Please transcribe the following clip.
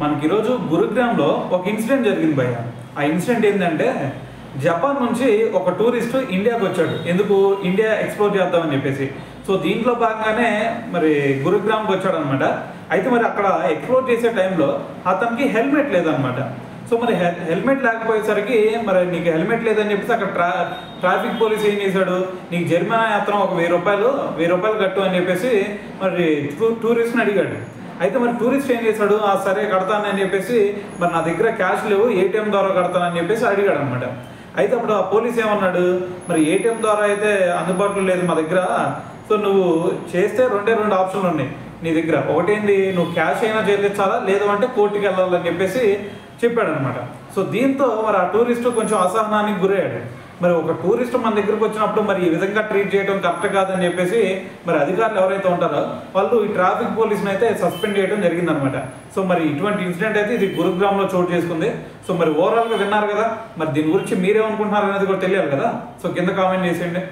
మనకి ఈరోజు గురుగ్రామ్లో ఒక ఇన్సిడెంట్ జరిగింది భయ్య. ఆ ఇన్సిడెంట్ ఏంటంటే జపాన్ నుంచి ఒక టూరిస్ట్ ఇండియాకి వచ్చాడు. ఎందుకు? ఇండియా ఎక్స్ప్లోర్ చేద్దామని చెప్పేసి. సో దీంట్లో భాగంగానే మరి గురుగ్రామ్కి వచ్చాడు అనమాట. అయితే మరి అక్కడ ఎక్స్ప్లోర్ చేసే టైంలో అతనికి హెల్మెట్ లేదనమాట. సో మరి హెల్మెట్ లేకపోయేసరికి మరి నీకు హెల్మెట్ లేదని చెప్పేసి అక్కడ ట్రాఫిక్ పోలీస్ ఏం చేశాడు, నీకు జరిమానా యాత్ర ఒక 1000 రూపాయలు కట్టు అని చెప్పేసి మరి టూరిస్ట్ని అడిగాడు. అయితే మరి టూరిస్ట్ ఏం చేశాడు, సరే కడతానని చెప్పేసి మరి నా దగ్గర క్యాష్ లేవు, ఏటీఎం ద్వారా కడతానని చెప్పేసి అడిగాడు అనమాట. అయితే అప్పుడు ఆ పోలీస్ ఏమన్నాడు, మరి ఏటీఎం ద్వారా అయితే అందుబాటులో లేదు మా దగ్గర, సో నువ్వు చేస్తే రెండు ఆప్షన్లు ఉన్నాయి నీ దగ్గర. ఒకటేంది, నువ్వు క్యాష్ అయినా చెల్లించాలా, లేదు అంటే కోర్టుకి వెళ్ళాలని చెప్పేసి చెప్పాడు అనమాట. సో దీంతో మరి ఆ టూరిస్ట్ కొంచెం అసహనానికి గురయ్యాడు. మరి ఒక టూరిస్ట్ మన దగ్గరకు వచ్చినప్పుడు మరి ఈ విధంగా ట్రీట్ చేయడం కరెక్ట్ కాదని చెప్పేసి మరి అధికారులు ఎవరైతే ఉంటారో వాళ్ళు ఈ ట్రాఫిక్ పోలీసుని అయితే సస్పెండ్ చేయడం జరిగిందనమాట. సో మరి ఇటువంటి ఇన్సిడెంట్ అయితే ఇది గురుగ్రామ్లో చోటు చేసుకుంది. సో మరి ఓవరాల్గా విన్నారు కదా, మరి దీని గురించి మీరేమనుకుంటున్నారు అనేది కూడా తెలియాలి కదా. సో కింద కామెంట్ చేసేయండి.